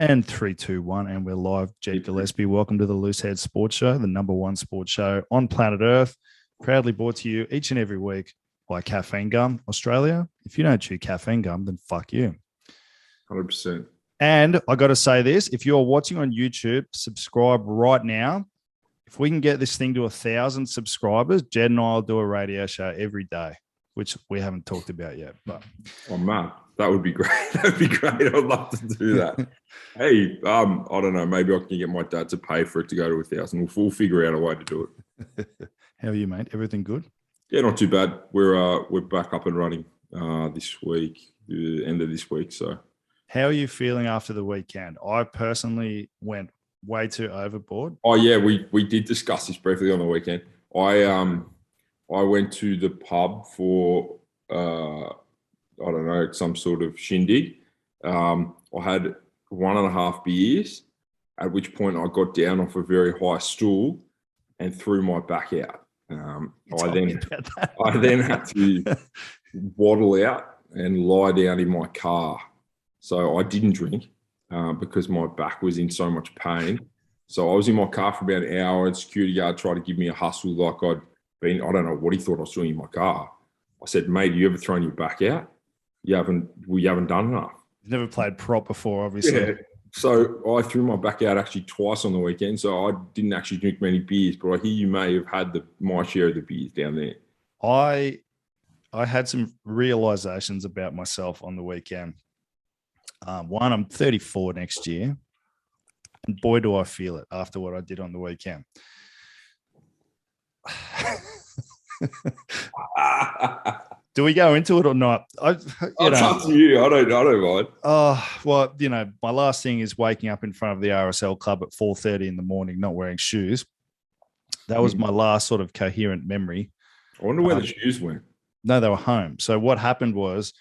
And 3, 2, 1, and we're live. Jake Gillespie, welcome to the Loosehead Sports Show, the number one sports show on planet Earth. Proudly brought to you each and every week by Caffeine Gum Australia. If you don't chew caffeine gum, then fuck you. 100%. And I got to say this, if you're watching on YouTube, subscribe right now. If we can get this thing to 1,000 subscribers, Jed and I will do a radio show every day, which we haven't talked about yet. But oh man, that would be great. That would be great. I'd love to do that. Hey, I don't know. Maybe I can get my dad to pay for it to go to 1,000. We'll figure out a way to do it. How are you, mate? Everything good? Yeah, not too bad. We're back up and running this week, the end of this week. So, how are you feeling after the weekend? I personally went way too overboard. Oh yeah, we did discuss this briefly on the weekend. I went to the pub for I don't know, some sort of shindig. I had 1.5 beers, at which point I got down off a very high stool and threw my back out. I then had to waddle out and lie down in my car. So I didn't drink because my back was in so much pain. So I was in my car for about an hour, and security guard tried to give me a hustle like I'd been. I don't know what he thought I was doing in my car. I said, mate, you ever thrown your back out? You haven't done enough. You've never played prop before, obviously. Yeah. So I threw my back out actually twice on the weekend. So I didn't actually drink many beers, but I hear you may have had my share of the beers down there. I had some realizations about myself on the weekend. One, I'm 34 next year, and boy, do I feel it after what I did on the weekend. Do we go into it or not? It's up to you. I don't mind. Well, my last thing is waking up in front of the RSL club at 4:30 in the morning, not wearing shoes. That was my last sort of coherent memory. I wonder where the shoes went. No, they were home. So what happened was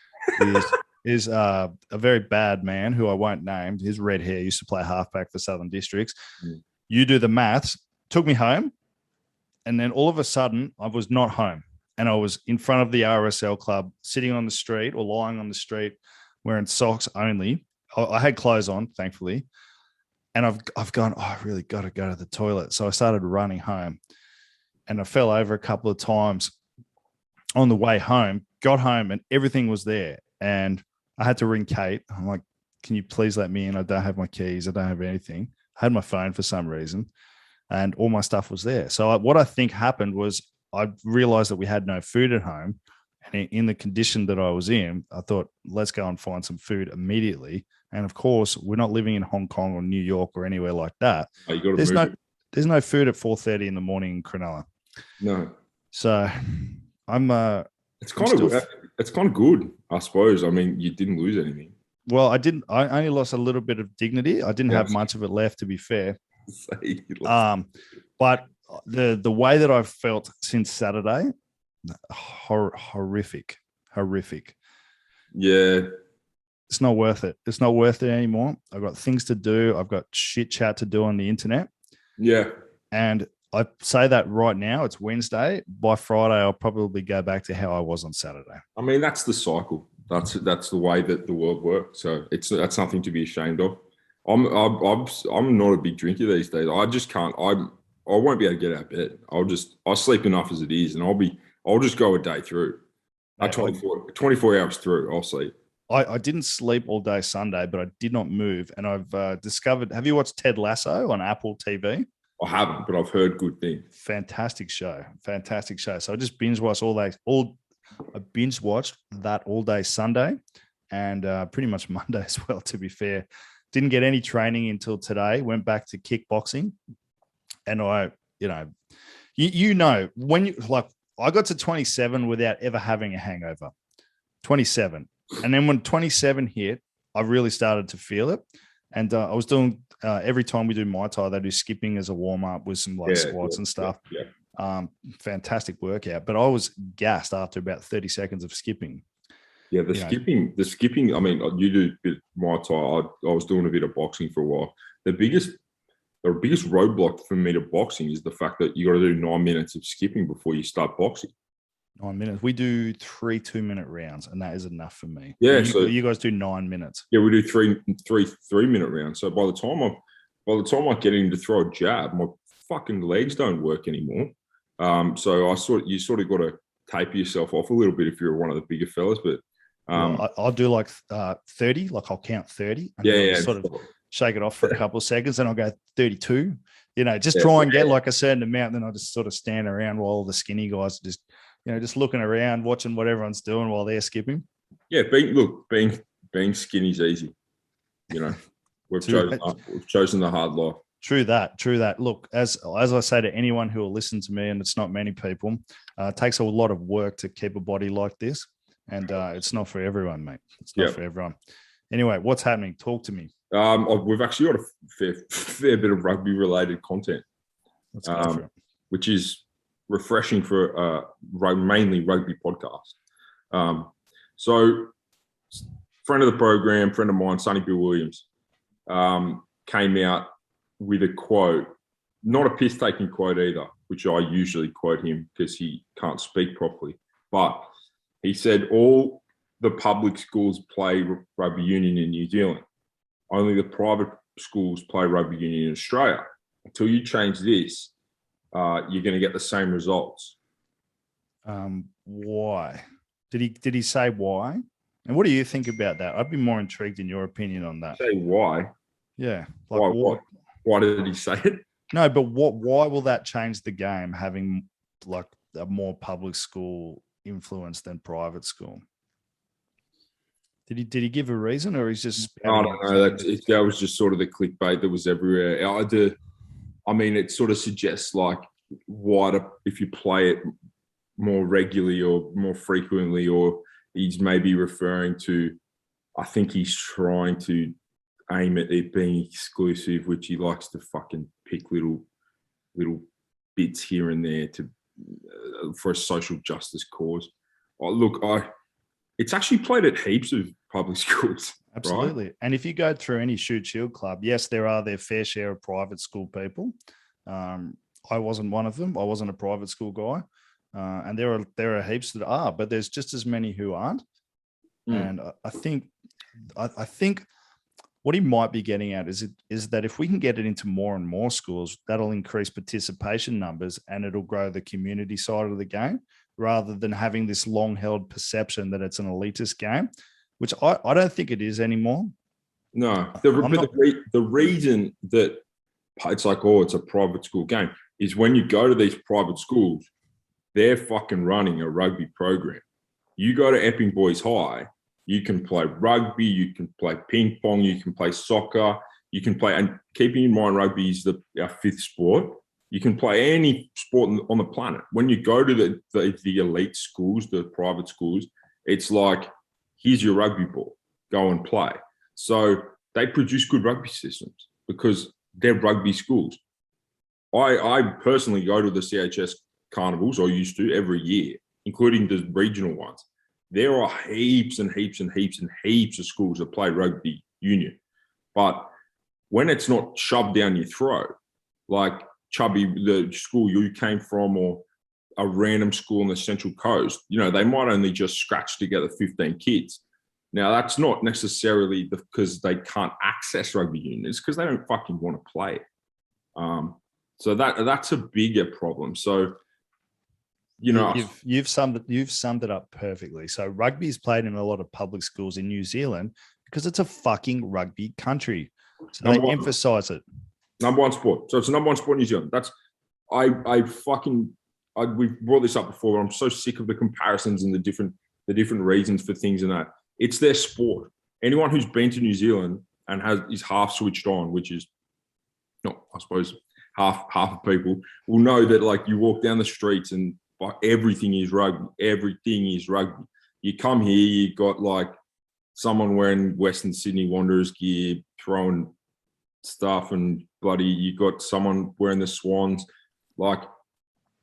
is a very bad man who I won't name. His red hair used to play halfback for Southern Districts. You do the maths. Took me home, and then all of a sudden I was not home. And I was in front of the RSL club, sitting on the street or lying on the street, wearing socks only. I had clothes on, thankfully. And I've gone, I really got to go to the toilet. So I started running home. And I fell over a couple of times on the way home, got home, and everything was there. And I had to ring Kate. I'm like, can you please let me in? I don't have my keys. I don't have anything. I had my phone for some reason. And all my stuff was there. So what I think happened was, I realized that we had no food at home. And in the condition that I was in, I thought, let's go and find some food immediately. And of course, we're not living in Hong Kong or New York or anywhere like that. Oh, there's no food at 4:30 in the morning in Cronulla. No. So it's kind of good, I suppose. I mean, you didn't lose anything. Well, I didn't. I only lost a little bit of dignity. I didn't have much of it left, to be fair. But the way that I've felt since Saturday, horrific. Yeah. It's not worth it. It's not worth it anymore. I've got things to do. I've got shit chat to do on the internet. Yeah. And I say that right now. It's Wednesday. By Friday, I'll probably go back to how I was on Saturday. I mean, that's the cycle. That's the way that the world works. So that's nothing to be ashamed of. I'm not a big drinker these days. I just can't. I won't be able to get out of bed. I'll sleep enough as it is, and I'll just go a day through. 24 hours through, I'll sleep. I didn't sleep all day Sunday, but I did not move. And I've discovered, have you watched Ted Lasso on Apple TV? I haven't, but I've heard good things. Fantastic show. So I just binge watched I binge watched that all day Sunday and pretty much Monday as well, to be fair. Didn't get any training until today. Went back to kickboxing. And when I got to 27 without ever having a hangover, 27. And then when 27 hit, I really started to feel it. And I was doing, every time we do Muay Thai, they do skipping as a warm up with some squats and stuff. Yeah. Fantastic workout. But I was gassed after about 30 seconds of skipping. Yeah, the skipping, I mean, you do a bit of Muay Thai. I was doing a bit of boxing for a while. The biggest roadblock for me to boxing is the fact that you got to do 9 minutes of skipping before you start boxing. 9 minutes. We do 3 2-minute rounds, and that is enough for me. Yeah, so you guys do 9 minutes. Yeah, we do three-minute rounds. So by the time I get him to throw a jab, my fucking legs don't work anymore. So you sort of got to taper yourself off a little bit if you're one of the bigger fellas. But I'll do like 30, like I'll count 30, and then I'll just sort of shake it off for a couple of seconds, and I'll go 32. Just try and get like a certain amount. Then I'll just sort of stand around while the skinny guys are just looking around, watching what everyone's doing while they're skipping. Yeah, being skinny is easy. We've chosen the hard life. True that. Look, as I say to anyone who will listen to me, and it's not many people, it takes a lot of work to keep a body like this, and it's not for everyone, mate. It's not for everyone. Anyway, what's happening? Talk to me. We've actually got a fair bit of rugby-related content, Let's go for it. which is refreshing for mainly rugby podcast. So, friend of the program, friend of mine, Sonny Bill Williams, came out with a quote, not a piss-taking quote either, which I usually quote him because he can't speak properly. But he said, all the public schools play rugby union in New Zealand. Only the private schools play rugby union in Australia. Until you change this, you're going to get the same results. Why? Did he say why? And what do you think about that? I'd be more intrigued in your opinion on that. Say why? Yeah. Like why did he say it? No, but why will that change the game, having like a more public school influence than private school? Did he give a reason, or he's just? I don't know. That was just sort of the clickbait that was everywhere. I mean, it sort of suggests like if you play it more regularly or more frequently, or he's maybe referring to. I think he's trying to aim at it being exclusive, which he likes to fucking pick little bits here and there for a social justice cause. It's actually played at heaps of public schools. Absolutely. Right? And if you go through any shoot shield club, yes, there are their fair share of private school people. I wasn't one of them. I wasn't a private school guy. And there are heaps that are, but there's just as many who aren't. And I think what he might be getting at is that if we can get it into more and more schools, that'll increase participation numbers and it'll grow the community side of the game, rather than having this long-held perception that it's an elitist game, which I don't think it is anymore. No, the reason that it's like, it's a private school game is when you go to these private schools, they're fucking running a rugby program. You go to Epping Boys High, you can play rugby, you can play ping pong, you can play soccer, you can play, and keeping in mind rugby is our fifth sport. You can play any sport on the planet. When you go to the elite schools, the private schools, it's like, here's your rugby ball, go and play. So they produce good rugby systems because they're rugby schools. I personally go to the CHS carnivals, I used to, every year, including the regional ones. There are heaps and heaps and heaps and heaps of schools that play rugby union. But when it's not shoved down your throat, like Chubby, the school you came from, or a random school on the Central Coast, they might only just scratch together 15 kids. Now, that's not necessarily because they can't access rugby union. It's because they don't fucking want to play it. So that's a bigger problem. So, you've summed it up perfectly. So rugby is played in a lot of public schools in New Zealand because it's a fucking rugby country. So they emphasize it. Number one sport. So it's the number one sport in New Zealand. We've brought this up before, but I'm so sick of the comparisons and the different reasons for things and that. It's their sport. Anyone who's been to New Zealand and is half switched on, which is not, I suppose, half of people, will know that like you walk down the streets and everything is rugby. Everything is rugby. You come here, you got like someone wearing Western Sydney Wanderers gear, throwing stuff, and bloody, you got someone wearing the Swans. Like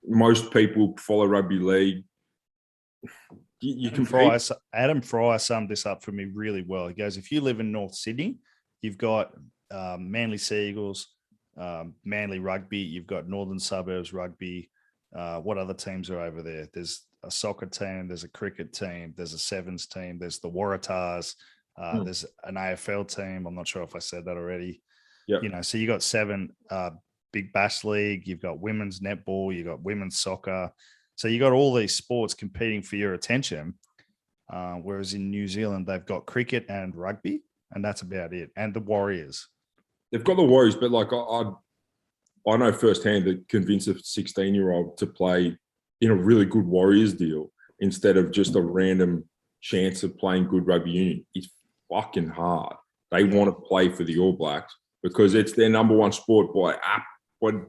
most people follow rugby league. Adam Fry summed this up for me really well. He goes, if you live in North Sydney, you've got Manly Sea Eagles, Manly Rugby, you've got Northern Suburbs Rugby. What other teams are over there? There's a soccer team, there's a cricket team, there's a sevens team, there's the Waratahs, there's an AFL team. I'm not sure if I said that already. Yeah. You know, so you got 7 Big Bash League, you've got women's netball, you've got women's soccer. So you got all these sports competing for your attention. Whereas in New Zealand, they've got cricket and rugby, and that's about it. And the Warriors. They've got the Warriors, but like I know firsthand that convince a 16-year-old to play in a really good Warriors deal instead of just a random chance of playing good rugby union is fucking hard. They want to play for the All Blacks because it's their number one sport but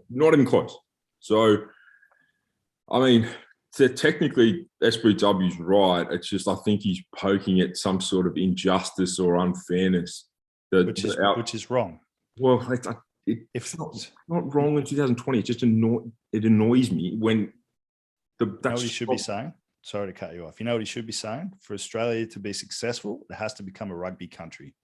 not even close. So, I mean, technically SBW's right. It's just I think he's poking at some sort of injustice or unfairness. Which is wrong. Well, it's not wrong in 2020. It just annoys me when you know what he should be saying? Sorry to cut you off. You know what he should be saying? For Australia to be successful, it has to become a rugby country.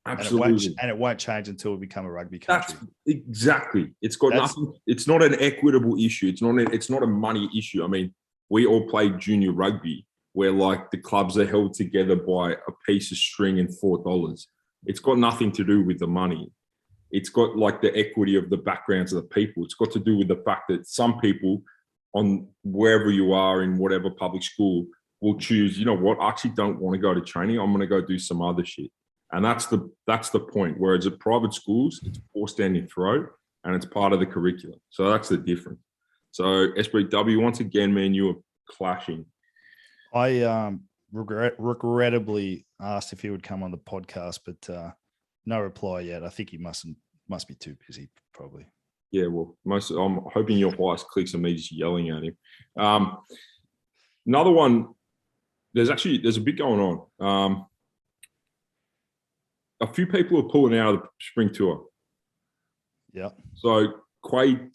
Absolutely. And it won't change until we become a rugby country. Exactly. It's got nothing. It's not an equitable issue. It's not a money issue. I mean, we all played junior rugby where like the clubs are held together by a piece of string and $4. It's got nothing to do with the money. It's got like the equity of the backgrounds of the people. It's got to do with the fact that some people on wherever you are in whatever public school will choose, you know what, I actually don't want to go to training. I'm going to go do some other shit. And that's the point. Whereas at private schools, it's forced down your throat and it's part of the curriculum. So that's the difference. So SBW, once again, man, you were clashing. I regrettably asked if he would come on the podcast, but no reply yet. I think he must be too busy, probably. Yeah, well, I'm hoping your highest clicks are me just yelling at him. Another one, there's a bit going on. A few people are pulling out of the spring tour. Yeah. So Quados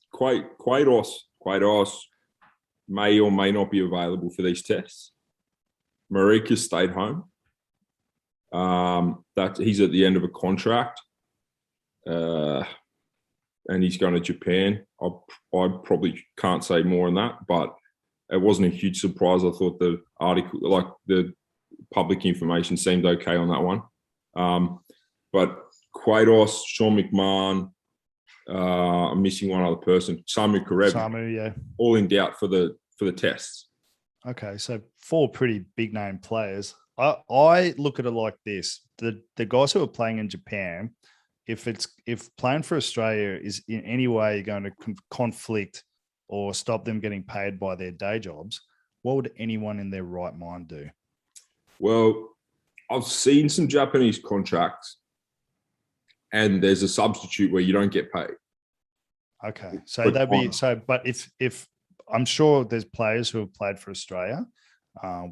may or may not be available for these tests. Marika stayed home. That he's at the end of a contract, and he's going to Japan. I probably can't say more on that, but it wasn't a huge surprise. I thought the article, like the public information, seemed okay on that one. But Quados, Sean McMahon, I'm missing one other person, Samu Karev, yeah, all in doubt for the tests. Okay, so 4 pretty big name players. I look at it like this: the guys who are playing in Japan, if playing for Australia is in any way going to conflict or stop them getting paid by their day jobs, what would anyone in their right mind do? Well, I've seen some Japanese contracts, and there's a substitute where you don't get paid. Okay, so that'd be so. But if I'm sure there's players who have played for Australia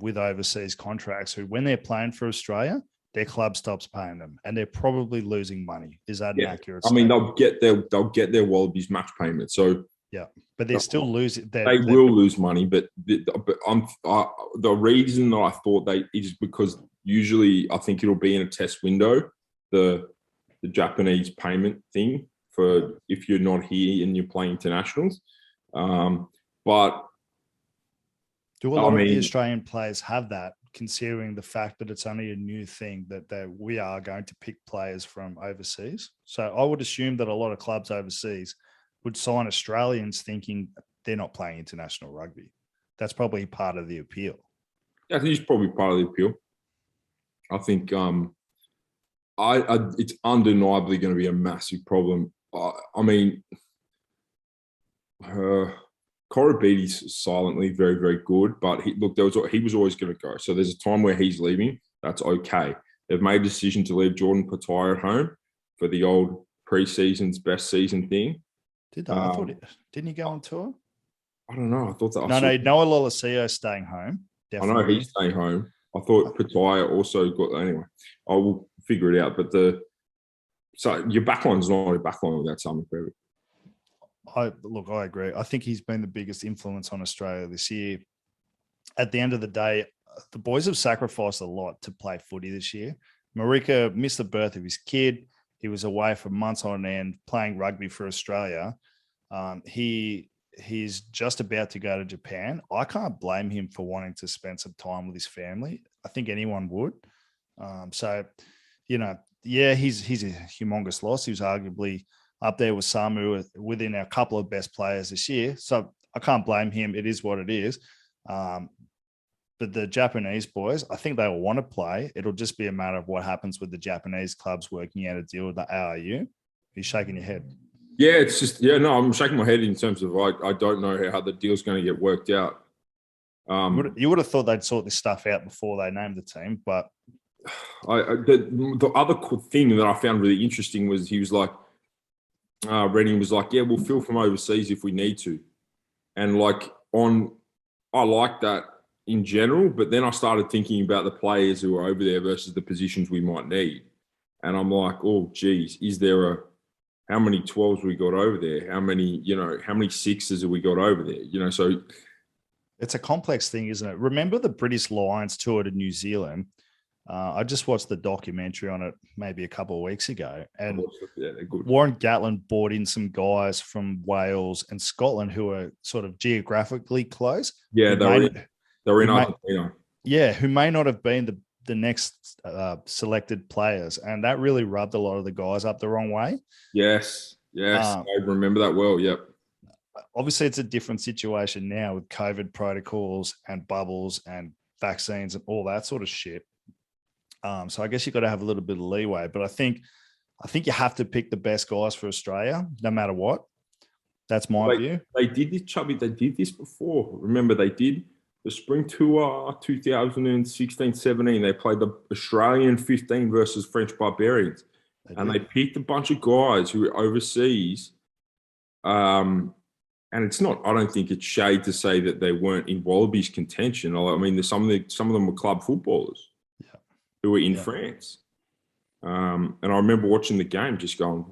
with overseas contracts who, when they're playing for Australia, their club stops paying them, and they're probably losing money. Is that an accurate statement? I mean, they'll get their Wallabies match payment. So yeah, but they're still losing. They will lose money, but the reason that I thought is because usually I think it'll be in a test window, the Japanese payment thing for if you're not here and you're playing internationals. But do a lot of the Australian players have that, considering the fact that it's only a new thing that we are going to pick players from overseas? So I would assume that a lot of clubs overseas would sign Australians thinking they're not playing international rugby. That's probably part of the appeal. Yeah, I think it's probably part of the appeal. I think it's undeniably going to be a massive problem. I mean, Korobedes silently very, very good, but he was always going to go. So there's a time where he's leaving. That's okay. They've made a decision to leave Jordan Pataia at home for the old pre-season's best season thing. Did they? I thought didn't he go on tour? I don't know. I thought that. Noah Lolosio staying home. Definitely. I know he's staying home. I thought Pataia also got. Anyway, I will figure it out. But so your backline's not a backline without Simon Craven. I agree. I think he's been the biggest influence on Australia this year. At the end of the day, the boys have sacrificed a lot to play footy this year. Marika missed the birth of his kid. He was away for months on end playing rugby for Australia. He he's just about to go to Japan. I can't blame him for wanting to spend some time with his family. I think anyone would. So, yeah, he's a humongous loss. He was arguably up there with Samu within our couple of best players this year. So I can't blame him. It is what it is. But the Japanese boys, I think they will want to play. It'll just be a matter of what happens with the Japanese clubs working out a deal with the ARU. He's shaking your head. Yeah, it's just, no, I'm shaking my head in terms of I don't know how the deal's going to get worked out. You would have thought they'd sort this stuff out before they named the team, but the other thing that I found really interesting was he was like, Reading was like, yeah, we'll fill from overseas if we need to. And I like that in general, but then I started thinking about the players who are over there versus the positions we might need. And I'm like, oh, geez, how many 12s we got over there? How many sixes have we got over there? So it's a complex thing, isn't it? Remember the British Lions tour to New Zealand? I just watched the documentary on it maybe a couple of weeks ago, and they're good. Warren Gatland brought in some guys from Wales and Scotland who are sort of geographically close. Yeah, they're in Argentina. Yeah, who may not have been the next selected players, and that really rubbed a lot of the guys up the wrong way. Yes, I remember that well. Yep. Obviously, it's a different situation now with COVID protocols and bubbles and vaccines and all that sort of shit. So I guess you've got to have a little bit of leeway, but I think you have to pick the best guys for Australia, no matter what. That's my view. They did this, Chubby. They did this before. Remember, they did the spring tour 2016-17. They played the Australian 15 versus French Barbarians, they picked a bunch of guys who were overseas. And it's not. I don't think it's shade to say that they weren't in Wallabies contention. I mean, some of them were club footballers. Who were in France. And I remember watching the game just going,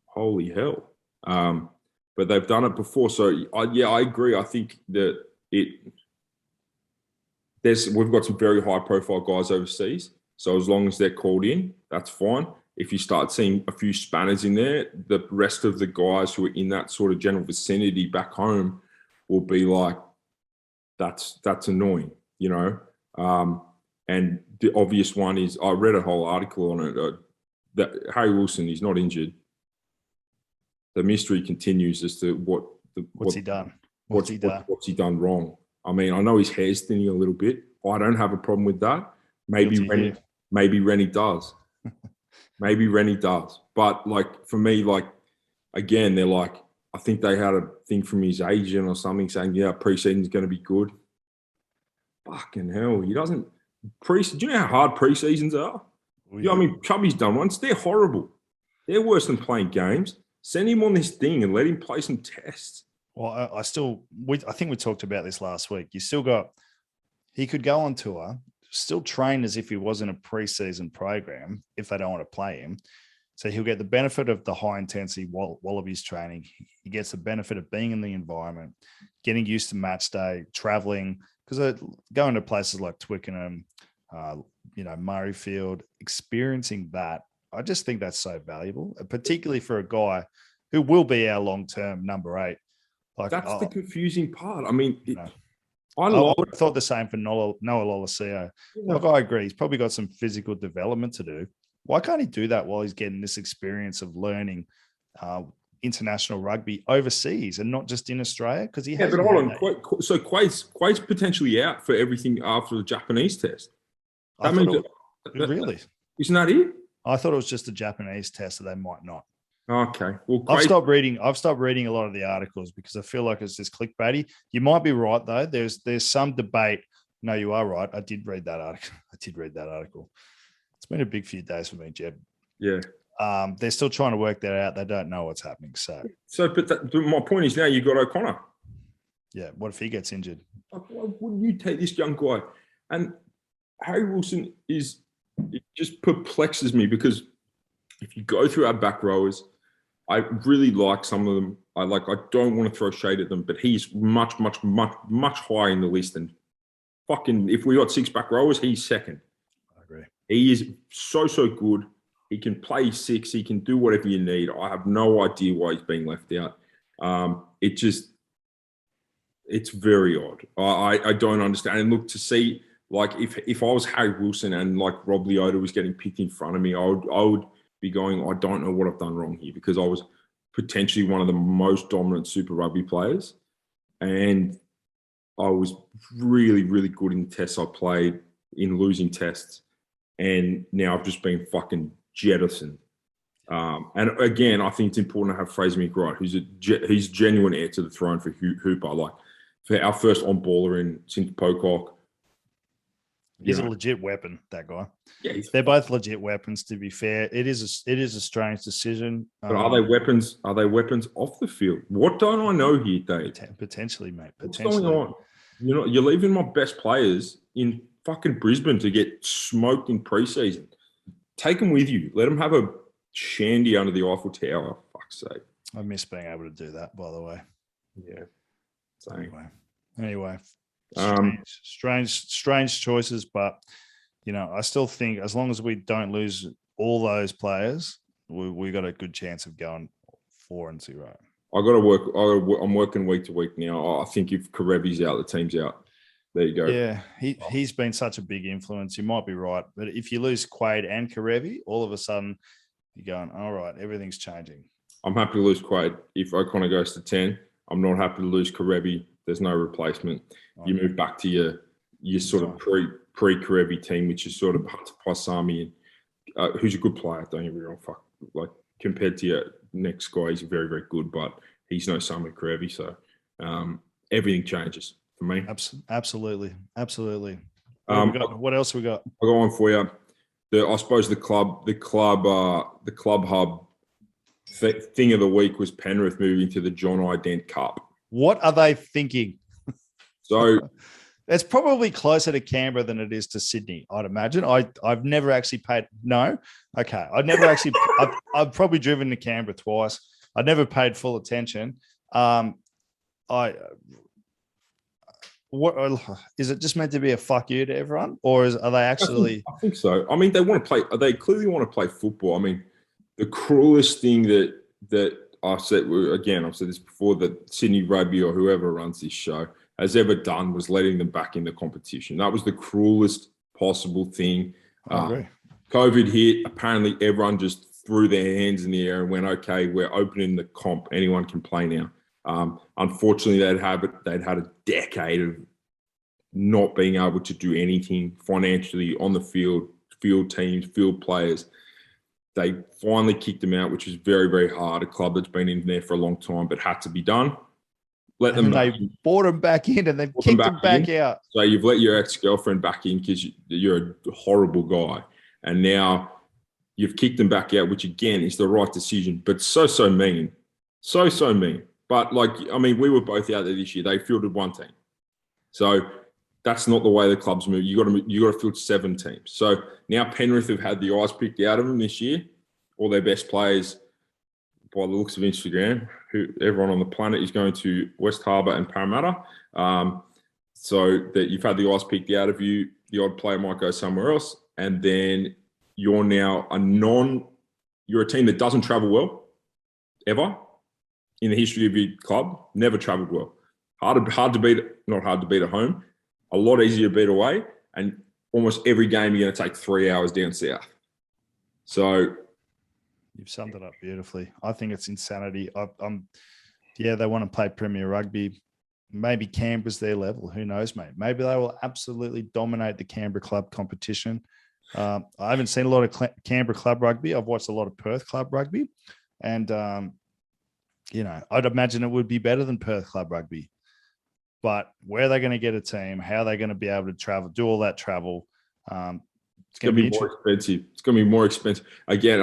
holy hell. But they've done it before. So, I agree. I think that we've got some very high-profile guys overseas. So as long as they're called in, that's fine. If you start seeing a few spanners in there, the rest of the guys who are in that sort of general vicinity back home will be like, that's annoying, and the obvious one is, I read a whole article on it, that Harry Wilson is not injured. The mystery continues as to what's he done? What's he done wrong? I mean, I know his hair's thinning a little bit. I don't have a problem with that. Maybe Rennie does. Maybe Rennie does. But for me, again, they're like, I think they had a thing from his agent or something saying, yeah, preseason's going to be good. Fucking hell, he doesn't. Do you know how hard preseasons are? Yeah. I mean, Chubby's done once. They're horrible. They're worse than playing games. Send him on this thing and let him play some tests. Well, I think we talked about this last week. He could go on tour, still train as if he was in a preseason program if they don't want to play him. So he'll get the benefit of the high intensity Wallabies training. He gets the benefit of being in the environment, getting used to match day, traveling, because going to places like Twickenham, Murrayfield, experiencing that, I just think that's so valuable, particularly for a guy who will be our long-term number 8. That's the confusing part. I mean, I would have thought the same for Noah Lolosio. Yeah. I agree. He's probably got some physical development to do. Why can't he do that while he's getting this experience of learning international rugby overseas and not just in Australia? Because he has. But hold on. So Quade's potentially out for everything after the Japanese test. Really? Isn't that it? I thought it was just a Japanese test, so they might not. Okay. Well, I've stopped reading a lot of the articles because I feel like it's just clickbaity. You might be right though. There's some debate. No, you are right. I did read that article. It's been a big few days for me, Jeb. Yeah. They're still trying to work that out. They don't know what's happening. But my point is now you've got O'Connor. Yeah. What if he gets injured? Why wouldn't you take this young guy? And Harry Wilson it just perplexes me because if you go through our back rowers, I really like some of them. I don't want to throw shade at them, but he's much, much, much, much higher in the list than fucking. If we got 6 back rowers, he's second. I agree. He is so good. He can play 6. He can do whatever you need. I have no idea why he's being left out. It's very odd. I don't understand. And look, to see, like, if I was Harry Wilson and like Rob Leota was getting picked in front of me, I would be going, I don't know what I've done wrong here, because I was potentially one of the most dominant Super Rugby players, and I was really, really good in tests I played, in losing tests, and now I've just been fucking jettisoned. And again, I think it's important to have Fraser McWright, who's genuine heir to the throne for Hooper. Like, for our first on baller in since Pocock. He's a legit weapon, that guy. Yeah, they're both legit weapons. To be fair, it is a strange decision. But are they weapons? Are they weapons off the field? What don't I know here, Dave? Potentially, mate. What's going on? You're leaving my best players in fucking Brisbane to get smoked in preseason. Take them with you. Let them have a shandy under the Eiffel Tower. Fuck's sake. I miss being able to do that, by the way. Yeah. Anyway, strange choices, but I still think as long as we don't lose all those players, we got a good chance of going 4-0. I got to work. I'm working week to week now. I think if Karevi's out, the team's out. There you go. Yeah, he's been such a big influence. You might be right, but if you lose Quade and Karevi, all of a sudden you're going, all right, everything's changing. I'm happy to lose Quade. If O'Connor goes to 10, I'm not happy to lose Karevi. There's no replacement. You move back to your sort of pre-Karevi team, which is sort of Paisami, who's a good player. Don't get me wrong. Like, compared to your next guy, he's very, very good, but he's no Sami Karevi. So everything changes for me. Absolutely. What else we got? I'll go on for you. I suppose the club hub thing of the week was Penrith moving to the John Ident Cup. What are they thinking? So it's probably closer to Canberra than it is to Sydney, I'd imagine. I've never actually paid. No, okay. I've probably driven to Canberra twice. I never paid full attention. What is it? Just meant to be a fuck you to everyone, or are they actually? I think so. I mean, they want to play. They clearly want to play football. I mean, the cruelest thing that I said, again, I've said this before, that Sydney Rugby or whoever runs this show has ever done was letting them back in the competition. That was the cruelest possible thing. I agree. COVID hit. Apparently, everyone just threw their hands in the air and went, "Okay, we're opening the comp. Anyone can play now." Unfortunately, they'd had a decade of not being able to do anything financially on the field teams, field players. They finally kicked them out, which was very, very hard. A club that's been in there for a long time, but had to be done. They brought them back in and then kicked them back out. So you've let your ex-girlfriend back in because you're a horrible guy. And now you've kicked them back out, which again is the right decision, but so mean. So mean. But we were both out there this year. They fielded one team. So that's not the way the clubs move. You got to field 7 teams. So now Penrith have had the eyes picked out of them this year. All their best players, by the looks of Instagram, everyone on the planet is going to West Harbour and Parramatta. So that you've had the eyes picked out of you. The odd player might go somewhere else, and then you're now you're a team that doesn't travel well ever in the history of your club. Never travelled well. Hard to beat. Not hard to beat at home. A lot easier to beat away, and almost every game you're going to take 3 hours down south. So you've summed it up beautifully. I think it's insanity. They want to play Premier Rugby. Maybe Canberra's their level. Who knows, mate? Maybe they will absolutely dominate the Canberra club competition. I haven't seen a lot of Canberra club rugby. I've watched a lot of Perth club rugby, and I'd imagine it would be better than Perth club rugby. But where are they going to get a team? How are they going to be able to travel, do all that travel? It's going to be more expensive. It's going to be more expensive. Again,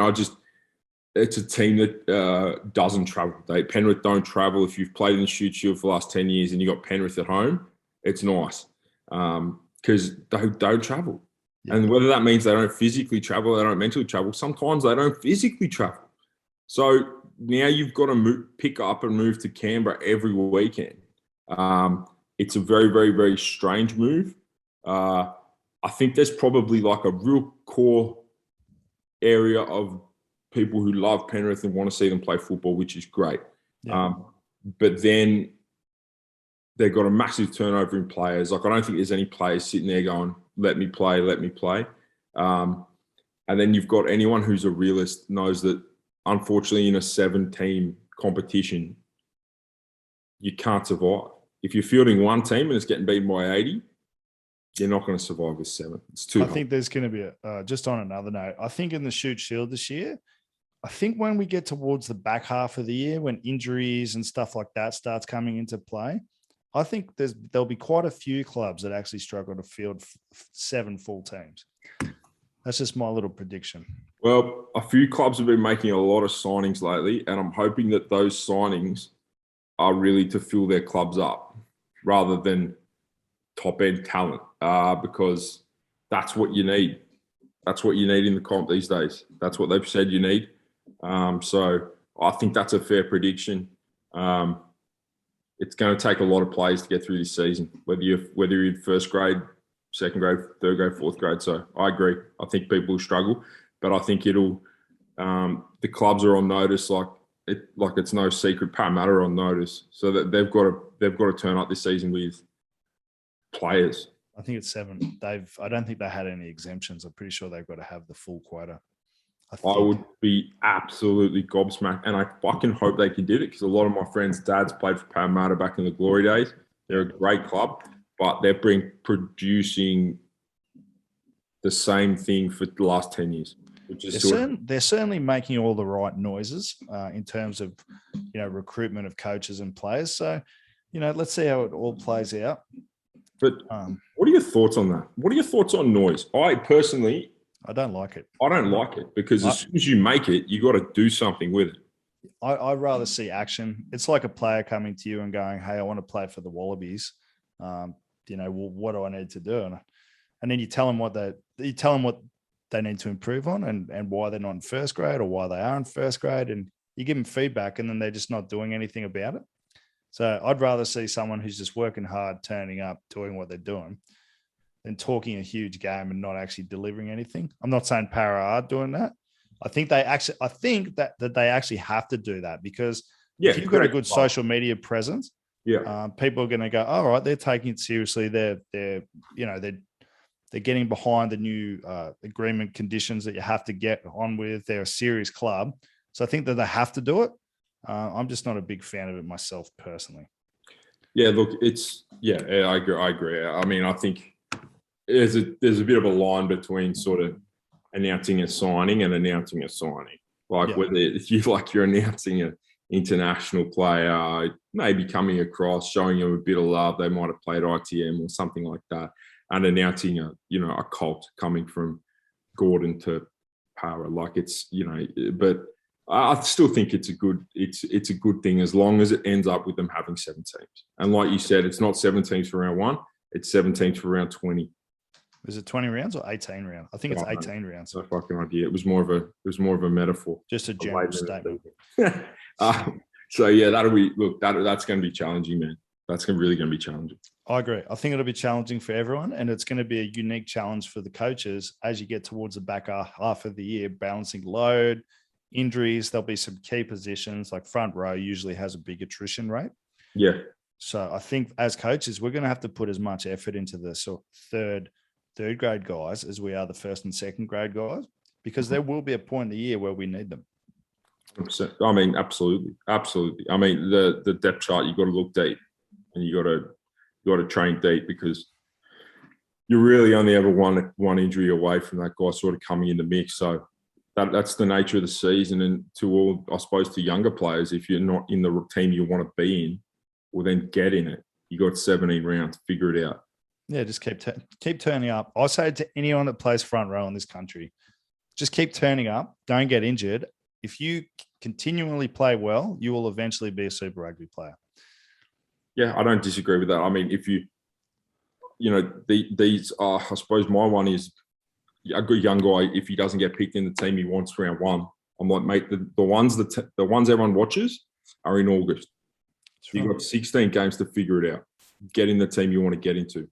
it's a team that doesn't travel. Penrith don't travel. If you've played in the Shute Shield for the last 10 years and you got Penrith at home, it's nice because they don't travel. Yeah. And whether that means they don't physically travel, they don't mentally travel, sometimes they don't physically travel. So now you've got to pick up and move to Canberra every weekend. It's a very, very, very strange move. I think there's probably like a real core area of people who love Penrith and want to see them play football, which is great. Yeah. But then they've got a massive turnover in players. Like, I don't think there's any players sitting there going, let me play, let me play. And then you've got anyone who's a realist knows that, unfortunately, in a 7-team competition, you can't survive. If you're fielding one team and it's getting beaten by 80, you're not going to survive with 7. It's too hard. I think there's going to be just on another note, I think in the Shoot Shield this year, I think when we get towards the back half of the year, when injuries and stuff like that starts coming into play, I think there'll be quite a few clubs that actually struggle to field 7 full teams. That's just my little prediction. Well, a few clubs have been making a lot of signings lately, and I'm hoping that those signings are really to fill their clubs up rather than top-end talent, because that's what you need. That's what you need in the comp these days. That's what they've said you need. So I think that's a fair prediction. It's going to take a lot of players to get through this season, whether you're in first grade, second grade, third grade, fourth grade. So I agree. I think people will struggle, but I think it'll. The clubs are on notice, like it's no secret. Parramatta are on notice, so that they've got to turn up this season with players. I think it's 7. I don't think they had any exemptions. I'm pretty sure they've got to have the full quota. I would be absolutely gobsmacked, and I fucking hope they can do it, because a lot of my friends' dads played for Parramatta back in the glory days. They're a great club, but they've been producing the same thing for the last 10 years. Which is they're certainly making all the right noises in terms of, recruitment of coaches and players. So, let's see how it all plays out. But what are your thoughts on that? What are your thoughts on noise? I don't like it. I don't like it, because as soon as you make it, you got to do something with it. I'd rather see action. It's like a player coming to you and going, "Hey, I want to play for the Wallabies. Well, what do I need to do?" And then you tell them what they need to improve on, and why they're not in first grade, or why they are in first grade, and you give them feedback, and then they're just not doing anything about it. So I'd rather see someone who's just working hard, turning up, doing what they're doing, than talking a huge game and not actually delivering anything. I'm not saying Para are doing that. I think that they actually have to do that, because if you've got a good social media presence, people are going to go, all right, they're taking it seriously. They're getting behind the new agreement conditions that you have to get on with. They're a serious club. So I think that they have to do it. I'm just not a big fan of it myself personally. Yeah, look, I agree. I mean, I think there's a bit of a line between sort of announcing a signing and announcing a signing. Whether you're announcing an international player, maybe coming across, showing them a bit of love, they might have played ITM or something like that, and announcing a cult coming from Gordon to Para. But I still think it's a good thing, as long as it ends up with them having 7 teams. And like you said, it's not 7 teams for round 1; it's 7 teams for round 20. Is it 20 rounds or 18 rounds? I think it's 18 rounds. No fucking idea. It was more of a metaphor. Just a general statement. So yeah, that's going to be challenging, man. That's really going to be challenging. I agree. I think it'll be challenging for everyone, and it's going to be a unique challenge for the coaches as you get towards the back half of the year, balancing load, injuries. There'll be some key positions, like front row usually has a big attrition rate. Yeah. So I think as coaches, we're going to have to put as much effort into the third grade guys as we are the first and second grade guys, because there will be a point in the year where we need them. 100%. I mean, absolutely. I mean, the depth chart, you got to look deep, and you got to train deep, because you're really only ever one injury away from that guy sort of coming in the mix. So that's the nature of the season. And to all, I suppose, to younger players, if you're not in the team you want to be in, well, then get in it. You got 17 rounds, figure it out. Yeah, just keep turning up. I say to anyone that plays front row in this country, just keep turning up. Don't get injured. If you continually play well, you will eventually be a Super Rugby player. Yeah, I don't disagree with that. I mean, if these are, I suppose my one is a good young guy. If he doesn't get picked in the team he wants round 1, I'm like, mate, the ones everyone watches are in August. You've got 16 games to figure it out. Get in the team you want to get into.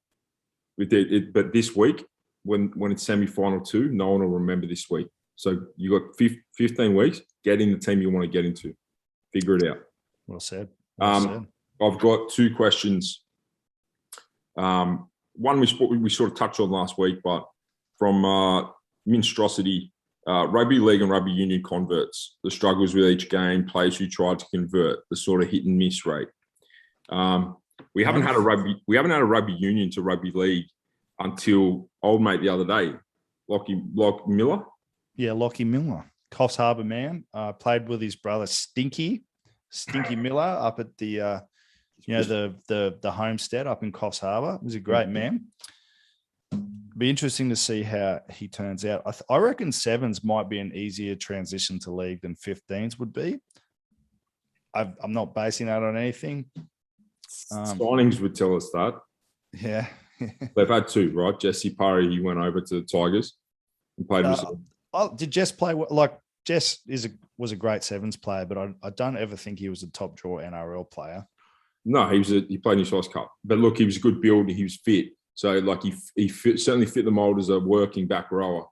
But this week, when it's semi-final 2, no one will remember this week. So you got 15 weeks. Get in the team you want to get into. Figure it out. Well said. I've got 2 questions One we sort of touched on last week, but from Minstrosity, rugby league and rugby union converts, the struggles with each game, players who tried to convert, the sort of hit and miss rate. We haven't had a rugby union to rugby league until old mate the other day, Lockie Miller. Yeah, Lockie Miller, Coffs Harbour man, played with his brother Stinky Miller up at the the homestead up in Coffs Harbour. He was a great man. Be interesting to see how he turns out. I reckon sevens might be an easier transition to league than 15s would be. I'm not basing that on anything. Signings would tell us that. Yeah. They've had two, right? Jesse Parry, he went over to the Tigers and played himself. Did Jess play? Like, Jess was a great sevens player, but I don't ever think he was a top draw NRL player. No, he played in his first cup. But look, he was a good build. He was fit. So, like, he certainly fit the mold as a working back rower.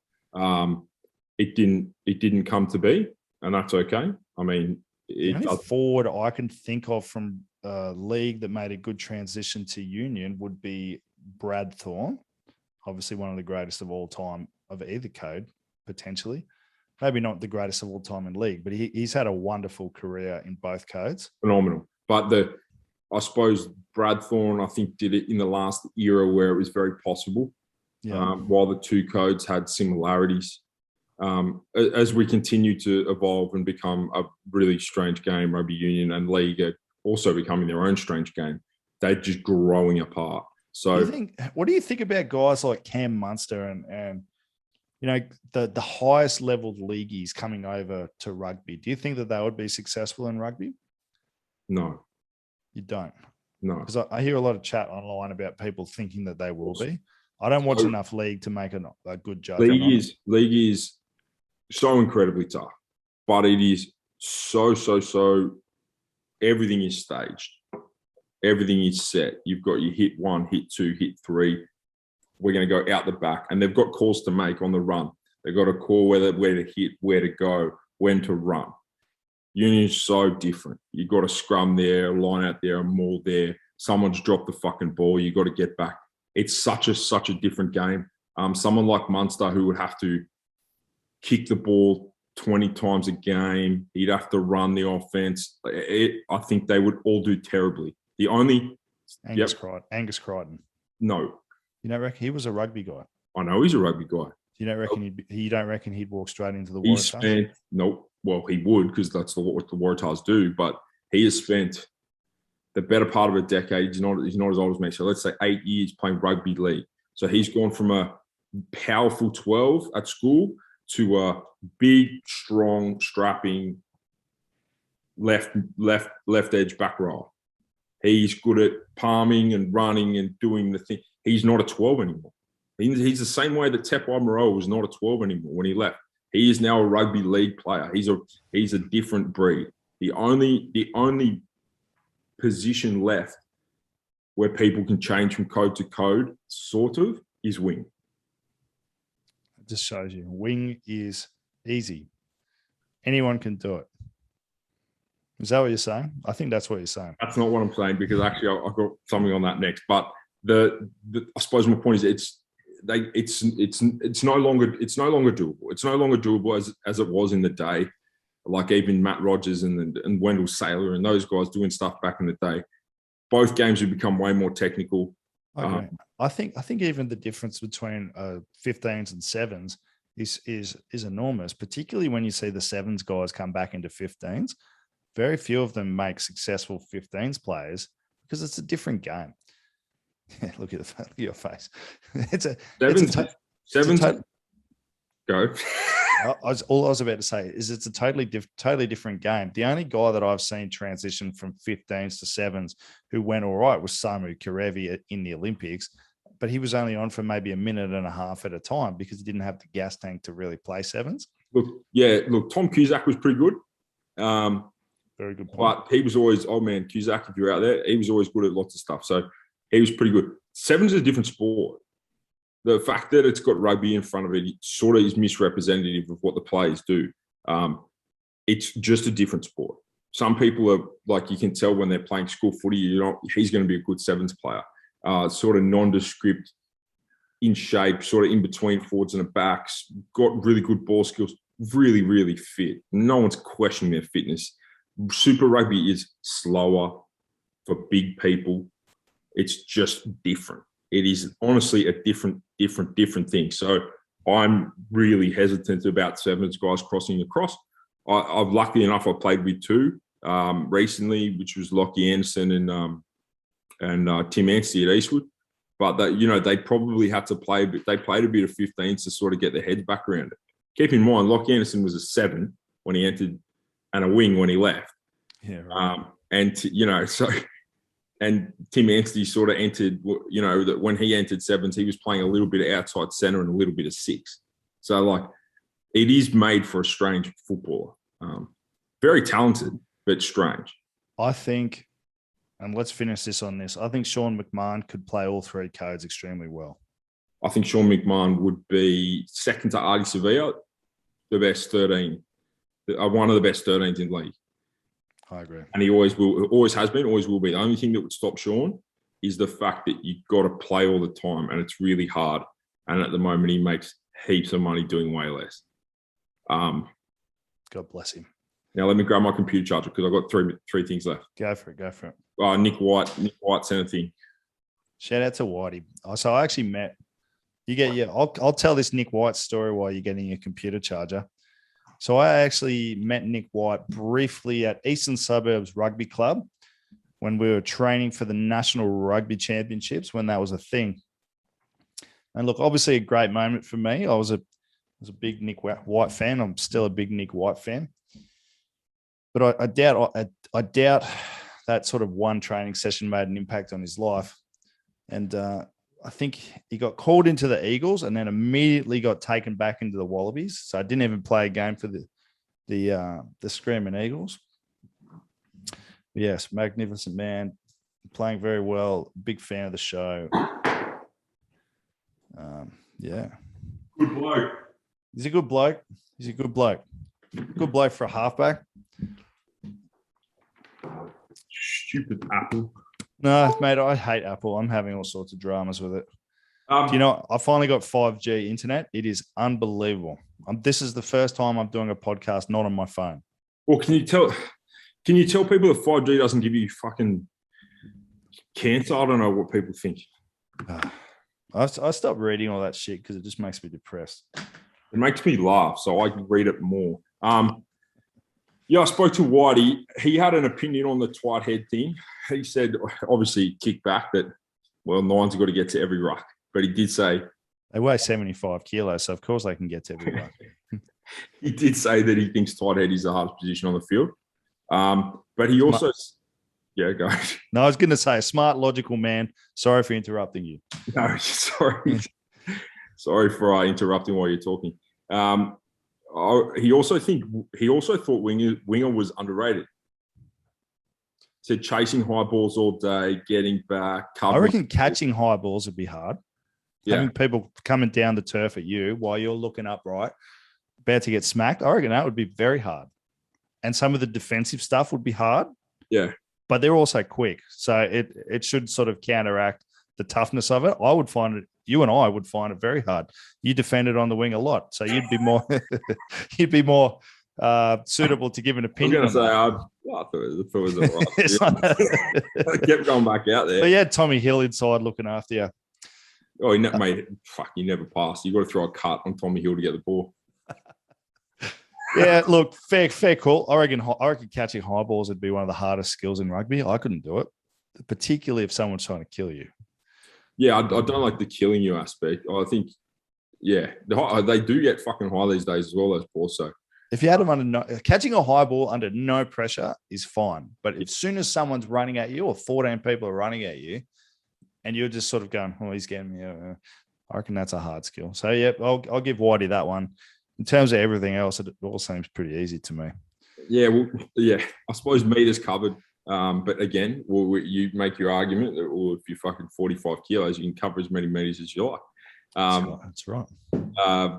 It didn't come to be, and that's okay. I mean, the only forward I can think of from league that made a good transition to union would be Brad Thorne, obviously one of the greatest of all time of either code, potentially. Maybe not the greatest of all time in league, but he's had a wonderful career in both codes. Phenomenal. But I suppose Brad Thorne, I think, did it in the last era where it was very possible, while the two codes had similarities. As we continue to evolve and become a really strange game, rugby union and league are also becoming their own strange game. They're just growing apart. So, what do you think about guys like Cam Munster and the highest leveled leagueies coming over to rugby? Do you think that they would be successful in rugby? No. You don't? No. Because I hear a lot of chat online about people thinking that they will be. I don't watch enough league to make a good judgment. League is so incredibly tough, but it is so everything is staged. Everything is set. You've got your hit 1, hit 2, hit 3. We're going to go out the back, and they've got calls to make on the run. They've got a call where to hit, where to go, when to run. Union is so different. You've got a scrum there, a line out there, a maul there. Someone's dropped the fucking ball. You've got to get back. It's such a different game. Someone like Munster, who would have to kick the ball 20 times a game, he'd have to run the offense. I think they would all do terribly. The only Angus Crichton. No. You don't reckon he was a rugby guy? I know he's a rugby guy. You don't reckon he'd walk straight into the Waratahs? Nope. Well, he would, because that's what the Waratahs do. But he has spent the better part of a decade. He's not as old as me. So let's say 8 years playing rugby league. So he's gone from a powerful 12 at school to a big, strong, strapping left edge back row. He's good at palming and running and doing the thing. He's not a 12 anymore. He's the same way that Tepai Moreau was not a 12 anymore when he left. He is now a rugby league player. He's a different breed. The only position left where people can change from code to code, sort of, is wing. It just shows you wing is easy. Anyone can do it. Is that what you're saying? I think that's what you're saying. That's not what I'm saying, because actually I've got something on that next. But I suppose my point is it's no longer doable. It's no longer doable as it was in the day. Like even Matt Rogers and Wendell Saylor and those guys doing stuff back in the day. Both games have become way more technical. Okay. I think even the difference between 15s and 7s is enormous, particularly when you see the 7s guys come back into 15s. Very few of them make successful 15s players because it's a different game. Look at your face. Sevens. Go. All I was about to say is it's a totally different game. The only guy that I've seen transition from 15s to 7s who went all right was Samu Karevi in the Olympics, but he was only on for maybe a minute and a half at a time because he didn't have the gas tank to really play 7s. Look, Tom Cusack was pretty good. Very good point. But he was always, Cusack, if you're out there, he was always good at lots of stuff. So he was pretty good. 7s is a different sport. The fact that it's got rugby in front of it sort of is misrepresentative of what the players do. It's just a different sport. Some people are like, you can tell when they're playing school footy, he's going to be a good 7s player. sort of nondescript, in shape, sort of in between forwards and the backs, got really good ball skills, really, really fit. No one's questioning their fitness. Super Rugby is slower for big people. It's just different. It is honestly a different thing. So I'm really hesitant about sevens guys crossing across. I've luckily enough, I played with two recently, which was Lockie Anderson and Tim Anstey at Eastwood. But they probably had to play, but they played a bit of 15s to sort of get their heads back around it. Keep in mind, Lockie Anderson was a 7 when he entered and a wing when he left. Yeah, right. And Tim Anstey sort of entered, that when he entered sevens, he was playing a little bit of outside centre and a little bit of 6. So, it is made for a strange footballer. Very talented, but strange. I think, and let's finish this on this, I think Sean McMahon could play all 3 codes extremely well. I think Sean McMahon would be second to Artie Sevilla, the best 13, one of the best 13s in the league. I agree. And he always has been, always will be. The only thing that would stop Sean is the fact that you've got to play all the time and it's really hard. And at the moment, he makes heaps of money doing way less. God bless him. Now, let me grab my computer charger because I've got three things left. Go for it. Nick White centre thing. Shout out to Whitey. So I actually met, I'll tell this Nick White story while you're getting your computer charger. So I actually met Nick White briefly at Eastern Suburbs Rugby Club when we were training for the National Rugby Championships, when that was a thing. And look, obviously a great moment for me. I was a big Nick White fan. I'm still a big Nick White fan. But I doubt that sort of one training session made an impact on his life. And I think he got called into the Eagles and then immediately got taken back into the Wallabies. So I didn't even play a game for the Screaming Eagles. But yes, magnificent man, playing very well. Big fan of the show. Yeah. Good bloke. He's a good bloke. Good bloke for a halfback. Stupid Apple. No, mate, I hate Apple. I'm having all sorts of dramas with it. Do you know, I finally got 5G internet. It is unbelievable. This is the first time I'm doing a podcast not on my phone. Well, can you tell people that 5G doesn't give you fucking cancer? I don't know what people think. I stopped reading all that shit because it just makes me depressed. It makes me laugh, so I can read it more. I spoke to Whitey. He had an opinion on the twat head thing. He said, obviously, kick back, that, Nines have got to get to every ruck. But he did say... They weigh 75 kilos, so of course they can get to every ruck. He did say that he thinks tight head is the hardest position on the field. But he also... Yeah, go ahead. No, I was going to say, a smart, logical man. Sorry for interrupting you. No, sorry. Sorry for interrupting while you're talking. He also thought Winger was underrated. Said chasing high balls all day, getting back. I reckon catching high balls would be hard. Yeah. Having people coming down the turf at you while you're looking upright, about to get smacked, I reckon that would be very hard. And some of the defensive stuff would be hard. Yeah. But they're also quick. So it should sort of counteract the toughness of it. You and I would find it very hard. You defended on the wing a lot. So you'd be more suitable to give an opinion. I was going to say, I thought it was all right. I kept going back out there. But you had Tommy Hill inside looking after you. Oh, he never passed. You got to throw a cut on Tommy Hill to get the ball. Yeah, look, fair call. I reckon catching high balls would be one of the hardest skills in rugby. I couldn't do it, particularly if someone's trying to kill you. Yeah, I don't like the killing you aspect. I think, they do get fucking high these days as well, those balls. So if you had them catching a high ball under no pressure is fine. But as soon as someone's running at you or 14 people are running at you and you're just sort of going, oh, he's getting me. I reckon that's a hard skill. So, yeah, I'll give Whitey that one. In terms of everything else, it all seems pretty easy to me. Yeah, I suppose meters covered. But again, you make your argument that, if you're fucking 45 kilos, you can cover as many meters as you like. That's right.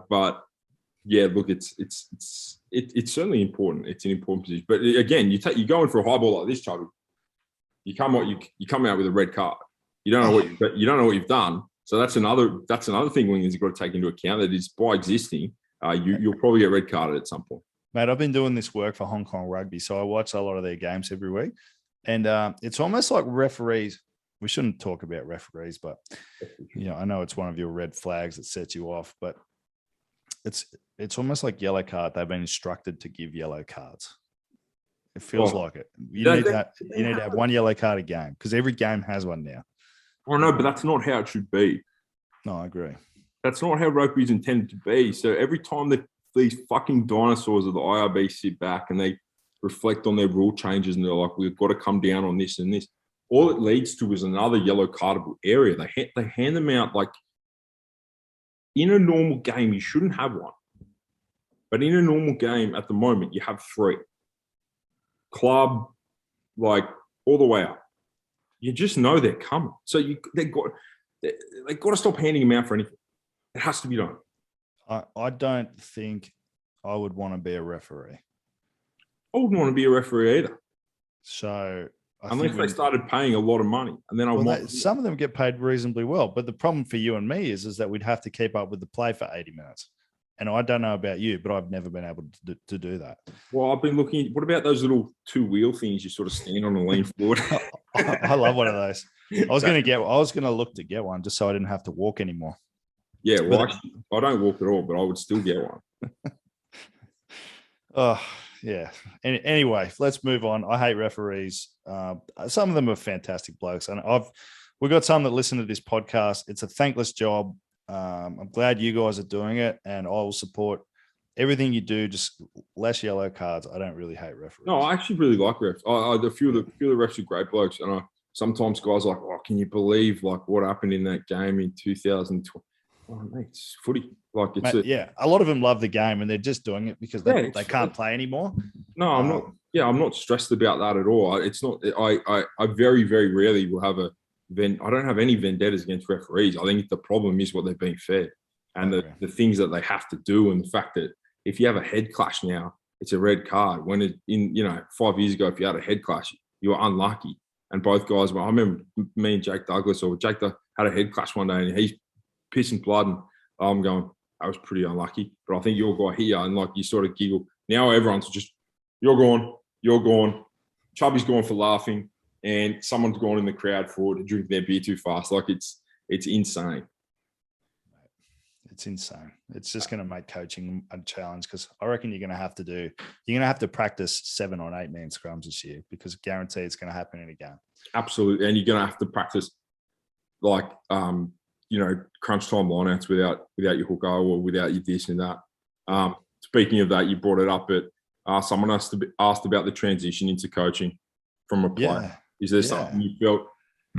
But yeah, look, it's certainly important. It's an important position. But again, you're going for a high ball like this, Chubby. You come out with a red card. You don't know you don't know what you've done. So that's another thing Wingers have got to take into account. That is, by existing, you'll probably get red carded at some point. Mate, I've been doing this work for Hong Kong Rugby, so I watch a lot of their games every week. And it's almost like referees. We shouldn't talk about referees, but I know it's one of your red flags that sets you off. But it's almost like yellow card. They've been instructed to give yellow cards. It feels like it. You need to have one yellow card a game because every game has one now. Oh no, but that's not how it should be. No, I agree. That's not how rugby is intended to be. So every time that these fucking dinosaurs of the IRB sit back and they reflect on their rule changes and they're like, we've got to come down on this and this, all it leads to is another yellow cardable area. They hand them out like in a normal game, you shouldn't have one. But in a normal game at the moment, you have 3. Club, like all the way up. You just know they're coming. So they've got to stop handing them out for anything. It has to be done. I don't think I would want to be a referee. I wouldn't want to be a referee either. So unless they started paying a lot of money, and then some of them get paid reasonably well. But the problem for you and me is that we'd have to keep up with the play for 80 minutes. And I don't know about you, but I've never been able to do that. Well, I've been looking. What about those little 2-wheel things you sort of stand on and lean forward? I love one of those. I was going to look to get one just so I didn't have to walk anymore. Yeah, well, actually, I don't walk at all, but I would still get one. Oh, yeah. Anyway, let's move on. I hate referees. Some of them are fantastic blokes, and we've got some that listen to this podcast. It's a thankless job. I'm glad you guys are doing it, and I will support everything you do. Just less yellow cards. I don't really hate referees. No, I actually really like refs. A few of the refs are great blokes, and sometimes guys are like, oh, can you believe like what happened in that game in 2020? Oh, mate, it's footy. Like it's a lot of them love the game, and they're just doing it because they can't play anymore. No, I'm not. Yeah, I'm not stressed about that at all. It's not. I very, very rarely will have I don't have any vendettas against referees. I think the problem is what they're being fed and the things that they have to do, and the fact that if you have a head clash now, it's a red card. When 5 years ago, if you had a head clash, you were unlucky. And both guys, I remember me and Jake Douglas, or Jake had a head clash one day, and he's pissing blood, and I'm going, I was pretty unlucky. But I think your guy here, and like you sort of giggle. Now everyone's just, you're gone. Chubby's gone for laughing. And someone's gone in the crowd for drinking their beer too fast. Like it's insane. It's insane. It's just going to make coaching a challenge, because I reckon you're going to have to practice 7 or 8 man scrums this year, because guarantee it's going to happen in a game. Absolutely. And you're going to have to practice like, crunch time lineouts without your hooker or without your this and that. Speaking of that, you brought it up, but someone asked about the transition into coaching from a player. Yeah. Is there something you felt?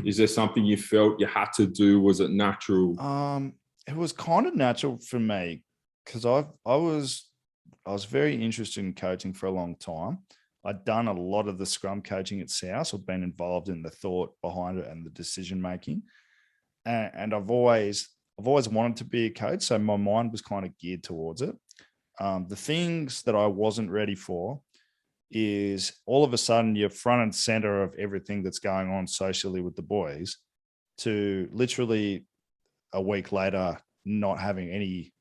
Is there something you felt you had to do? Was it natural? It was kind of natural for me, because I was very interested in coaching for a long time. I'd done a lot of the scrum coaching at South. I've been involved in the thought behind it and the decision making, and I've always wanted to be a coach. So my mind was kind of geared towards it. The things that I wasn't ready for is all of a sudden you're front and center of everything that's going on socially with the boys, to literally a week later not having any,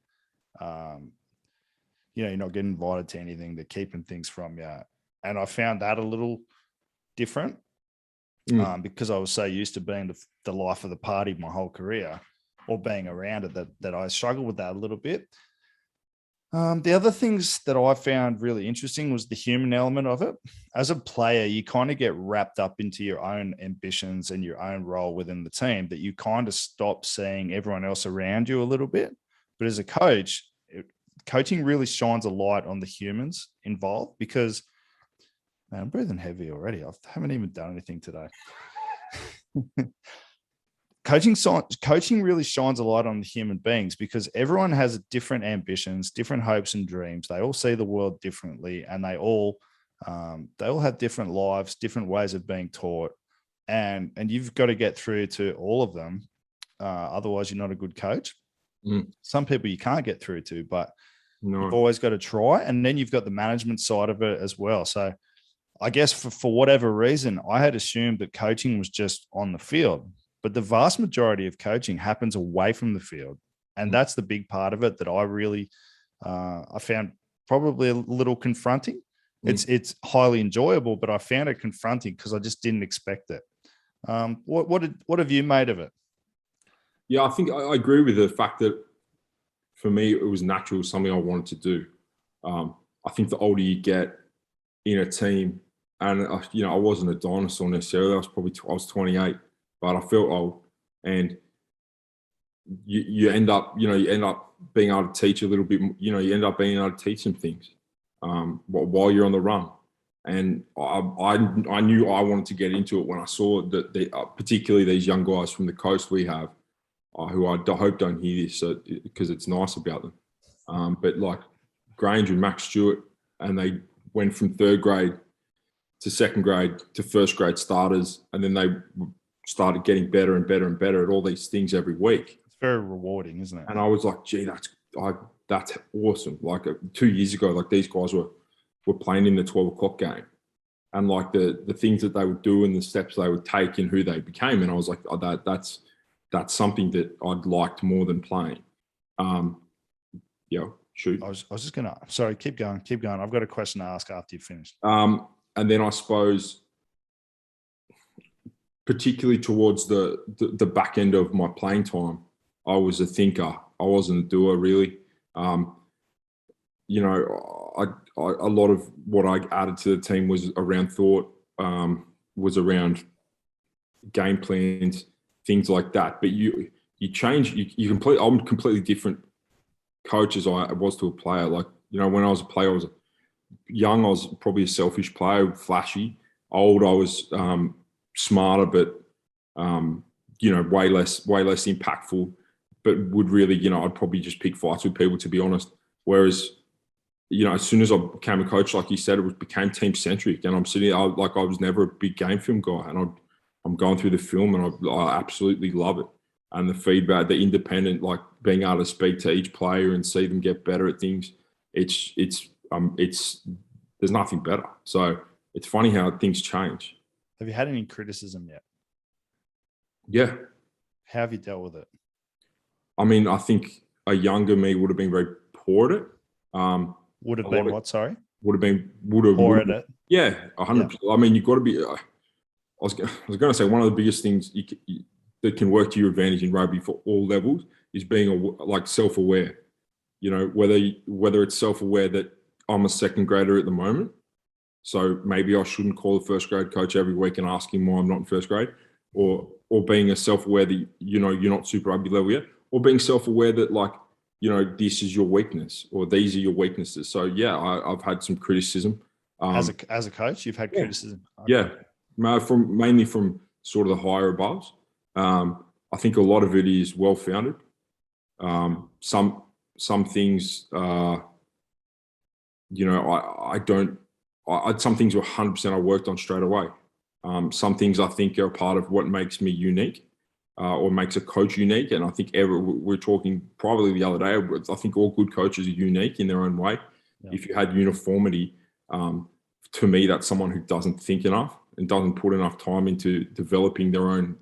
you're not getting invited to anything. They're keeping things from you. And I found that a little different because I was so used to being the life of the party my whole career, or being around it, that I struggled with that a little bit. The other things that I found really interesting was the human element of it. As a player, you kind of get wrapped up into your own ambitions and your own role within the team, that you kind of stop seeing everyone else around you a little bit. But as a coach, coaching really shines a light on the humans involved, because, man, I'm breathing heavy already. I haven't even done anything today. Coaching really shines a light on the human beings, because everyone has different ambitions, different hopes and dreams. They all see the world differently, and they all have different lives, different ways of being taught, and you've got to get through to all of them. Otherwise, you're not a good coach. Some people you can't get through to, but you've always got to try. And then you've got the management side of it as well. So I guess for whatever reason, I had assumed that coaching was just on the field. but the vast majority of coaching happens away from the field. And that's the big part of it that I really, I found probably a little confronting. It's highly enjoyable, but I found it confronting because I just didn't expect it. What have you made of it? Yeah, I think I agree with the fact that for me, it was natural, something I wanted to do. I think the older you get in a team, and I wasn't a dinosaur necessarily. I was 28, but I felt old, and you end up being able to teach a little bit. You end up being able to teach some things while you're on the run. And I knew I wanted to get into it when I saw that particularly these young guys from the coast we have, who I hope don't hear this because it's nice about them. But like Granger and Max Stewart, and they went from third grade to second grade to first grade starters, and then they started getting better and better and better at all these things every week. It's very rewarding, isn't it? And I was like, gee, that's awesome. Like 2 years ago, like these guys were playing in the 12 o'clock game, and like the things that they would do and the steps they would take and who they became. And I was like, oh, that's something that I'd liked more than playing. Shoot. I was just gonna. Sorry, keep going. I've got a question to ask after you've finished. And then I suppose, particularly towards the back end of my playing time, I was a thinker. I wasn't a doer, really. A lot of what I added to the team was around thought, was around game plans, things like that. But you change. I'm a completely different coach as I was to a player. Like, when I was a player, I was young. I was probably a selfish player, flashy. Old, I was smarter, but way less impactful. But would really, I'd probably just pick fights with people, to be honest. Whereas, as soon as I became a coach, like you said, became team centric, and I'm sitting, I was never a big game film guy, and I'm going through the film, and I absolutely love it. And the feedback, the independent, like being able to speak to each player and see them get better at things, it's there's nothing better. So it's funny how things change. Have you had any criticism yet? Yeah. How have you dealt with it? I mean, I think a younger me would have been very poor at it. Would have been what? Sorry. Would have poor at it. Yeah, 100%. Yeah. I mean, you've got to be. I was going to say one of the biggest things that can work to your advantage in rugby for all levels is being self-aware. Whether it's self-aware that I'm a second grader at the moment, so maybe I shouldn't call a first grade coach every week and ask him why I'm not in first grade, or being a self-aware that you're not super rugby level yet, or being self-aware that this is your weakness or these are your weaknesses. So yeah, I've had some criticism. As a coach, you've had criticism. Okay. Yeah, mainly from sort of the higher aboves. I think a lot of it is well founded. Some things, some things were 100% I worked on straight away. Some things I think are part of what makes me unique, or makes a coach unique. And I think we're talking probably the other day, I think all good coaches are unique in their own way. Yeah. If you had uniformity, to me, that's someone who doesn't think enough and doesn't put enough time into developing their own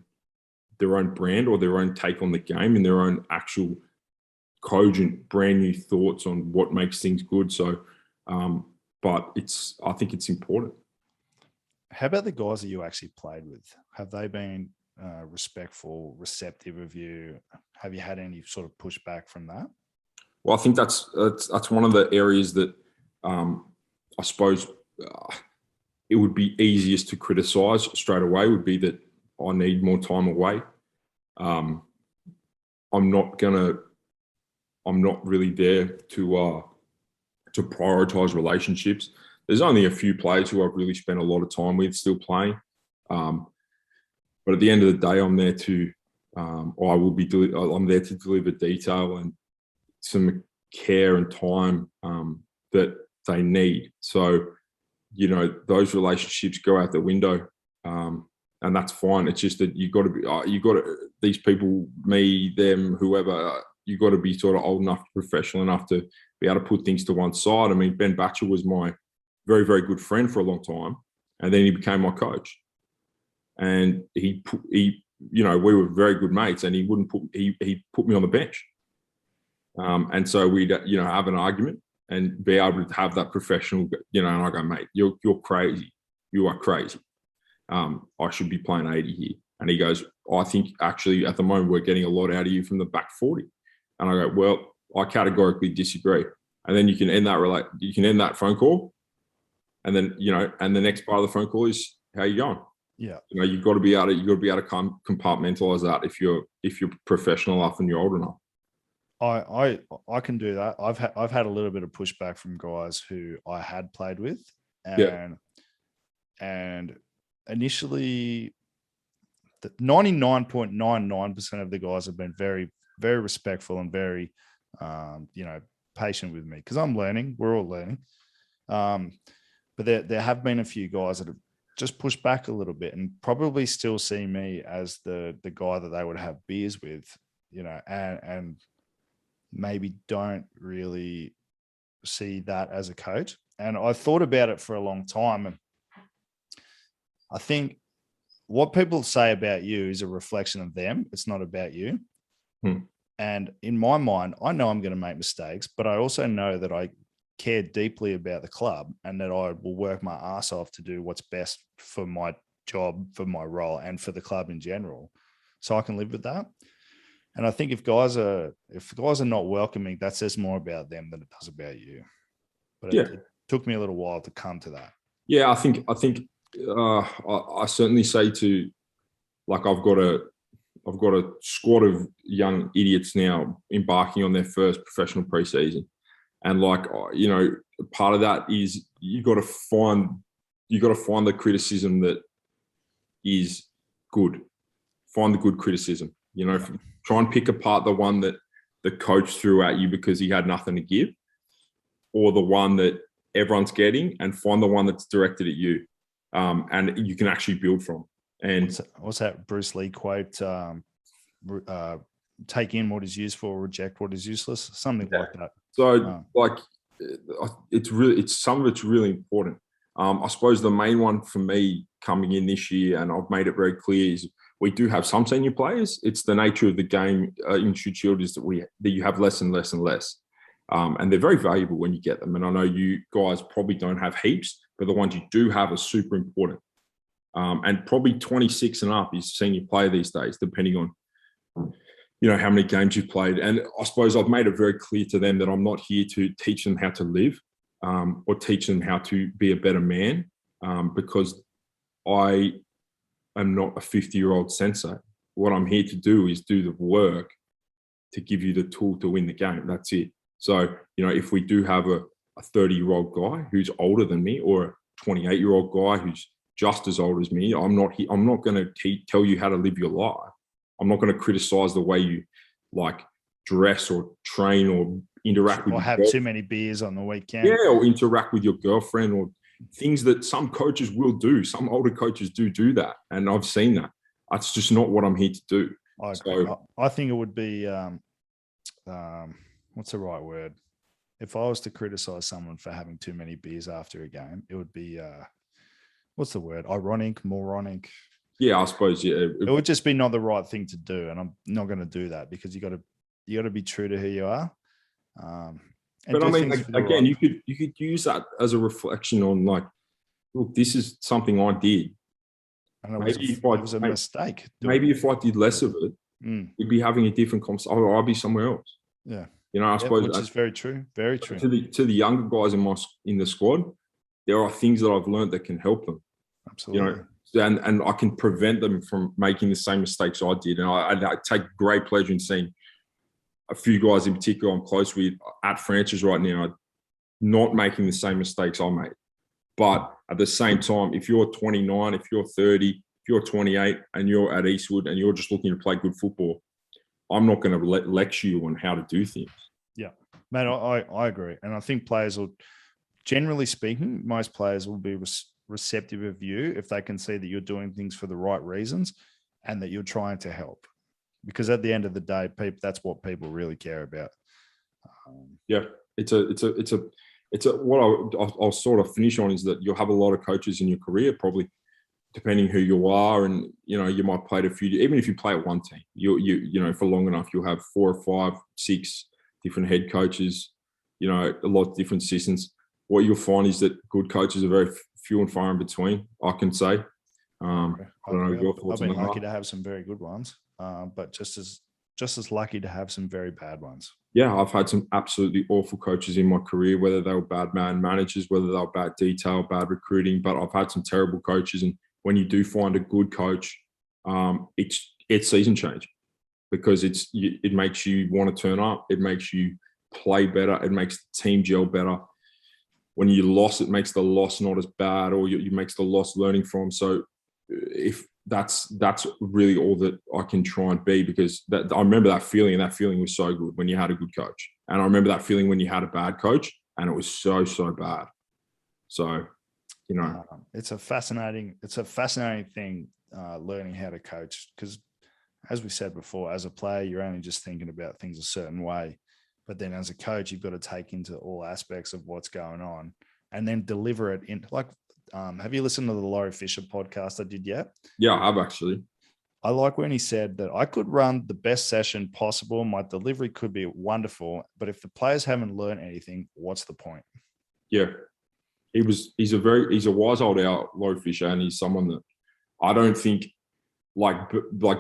brand or their own take on the game and their own actual cogent, brand new thoughts on what makes things good. So, but I think it's important. How about the guys that you actually played with? Have they been respectful, receptive of you? Have you had any sort of pushback from that? Well, I think that's one of the areas that I suppose it would be easiest to criticise straight away. Would be that I need more time away. I'm not really there to prioritise relationships. There's only a few players who I've really spent a lot of time with still playing. But at the end of the day, I'm there to, I'm there to deliver detail and some care and time that they need. So, those relationships go out the window, and that's fine. It's just that these people, me, them, whoever, you got to be sort of old enough, professional enough to be able to put things to one side. I mean, Ben Batcher was my very, very good friend for a long time, and then he became my coach. And he we were very good mates, and he put me on the bench. And so we'd, have an argument and be able to have that professional, and I go, mate, you're crazy. You are crazy. I should be playing 80 here. And he goes, I think actually at the moment we're getting a lot out of you from the back 40. And I go, well, I categorically disagree. And then you can end that phone call. And then, and the next part of the phone call is, how you going? Yeah. You've got to be able to compartmentalize that if you're professional enough and you're old enough. I can do that. I've had a little bit of pushback from guys who I had played with, and initially, 99.99% of the guys have been very, very respectful and very, patient with me because I'm learning. We're all learning, but there have been a few guys that have just pushed back a little bit and probably still see me as the guy that they would have beers with, and maybe don't really see that as a coach. And I thought about it for a long time. And I think what people say about you is a reflection of them. It's not about you. And in my mind, I know I'm going to make mistakes, but I also know that I care deeply about the club and that I will work my ass off to do what's best for my job, for my role, and for the club in general. So I can live with that. And I think if guys are not welcoming, that says more about them than it does about you. But it took me a little while to come to that. Yeah, I think I certainly say to, like, I've got a squad of young idiots now embarking on their first professional preseason, and part of that is you got to find the criticism that is good. Find the good criticism. Try and pick apart the one that the coach threw at you because he had nothing to give, or the one that everyone's getting, and find the one that's directed at you, and you can actually build from. And what's that Bruce Lee quote? Take in what is useful, reject what is useless, something like that. So, some of it's really important. I suppose the main one for me coming in this year, and I've made it very clear, is we do have some senior players. It's the nature of the game in Shute Shield is that you have less and less and less. And they're very valuable when you get them. And I know you guys probably don't have heaps, but the ones you do have are super important. And probably 26 and up is senior player these days, depending on, how many games you've played. And I suppose I've made it very clear to them that I'm not here to teach them how to live or teach them how to be a better man, because I am not a 50-year-old sensei. What I'm here to do is do the work to give you the tool to win the game. That's it. So, if we do have a 30-year-old guy who's older than me, or a 28-year-old guy who's just as old as me, I'm not going to tell you how to live your life. I'm not going to criticize the way you dress or train or interact with. Or have too many beers on the weekend. Yeah, or interact with your girlfriend, or things that some coaches will do. Some older coaches do that, and I've seen that. That's just not what I'm here to do. I think it would be what's the right word? If I was to criticize someone for having too many beers after a game, it would be what's the word? Ironic, moronic. Yeah, I suppose. Yeah, it would just be not the right thing to do, and I'm not going to do that because you got to be true to who you are. But I mean, again, you could use that as a reflection on, look, this is something I did. And it was a mistake. Maybe if I did less of it, we'd be having a different conversation. I'd be somewhere else. Yeah. I suppose, which is very true. Very true. To the younger guys in the squad, there are things that I've learned that can help them. Absolutely. And I can prevent them from making the same mistakes I did. And I take great pleasure in seeing a few guys in particular I'm close with at Francis right now not making the same mistakes I made. But at the same time, if you're 29, if you're 30, if you're 28 and you're at Eastwood and you're just looking to play good football, I'm not going to lecture you on how to do things. Yeah, mate, I agree. And I think players will, generally speaking, most players will be receptive of you if they can see that you're doing things for the right reasons and that you're trying to help. Because at the end of the day, that's what people really care about. What I'll sort of finish on is that you'll have a lot of coaches in your career, probably depending who you are, and you might play at a few. Even if you play at one team, you for long enough, you'll have 4 or 5, 6 different head coaches. A lot of different systems. What you'll find is that good coaches are very few and far in between. I can say. I don't know your thoughts I've been on that. lucky to have some very good ones, but just as lucky to have some very bad ones. Yeah, I've had some absolutely awful coaches in my career, whether they were bad man managers, whether they were bad detail, bad recruiting, but I've had some terrible coaches. And when you do find a good coach, it's season change, because it makes you want to turn up. It makes you play better. It makes the team gel better. When you lost, it makes the loss not as bad, or you makes the loss learning from. So if that's really all that I can try and be, because I remember that feeling, and that feeling was so good when you had a good coach. And I remember that feeling when you had a bad coach, and it was so bad. So, it's a fascinating thing, learning how to coach, because as we said before, as a player, you're only just thinking about things a certain way. But then as a coach, you've got to take into all aspects of what's going on and then deliver it in. Like, have you listened to the Laurie Fisher podcast I did yet? Yeah, I have actually. I like when he said that I could run the best session possible. My delivery could be wonderful, but if the players haven't learned anything, what's the point? Yeah. He's a wise old owl, Laurie Fisher, and he's someone that I don't think like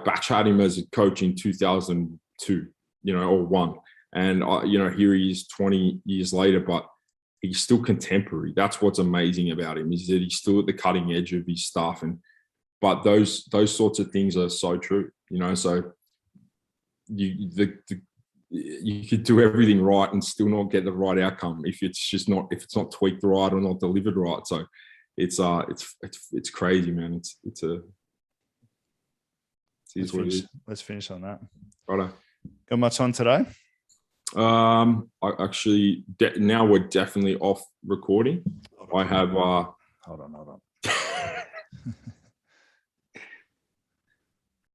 Batch had him as a coach in 2002, or 1. And, here he is 20 years later, but he's still contemporary. That's what's amazing about him, is that he's still at the cutting edge of his stuff. But those sorts of things are so true, so you could do everything right and still not get the right outcome if it's not tweaked right or not delivered right. So it's crazy, man. Let's finish on that. Righto. Got much on today? I actually now we're definitely off recording. I have hold on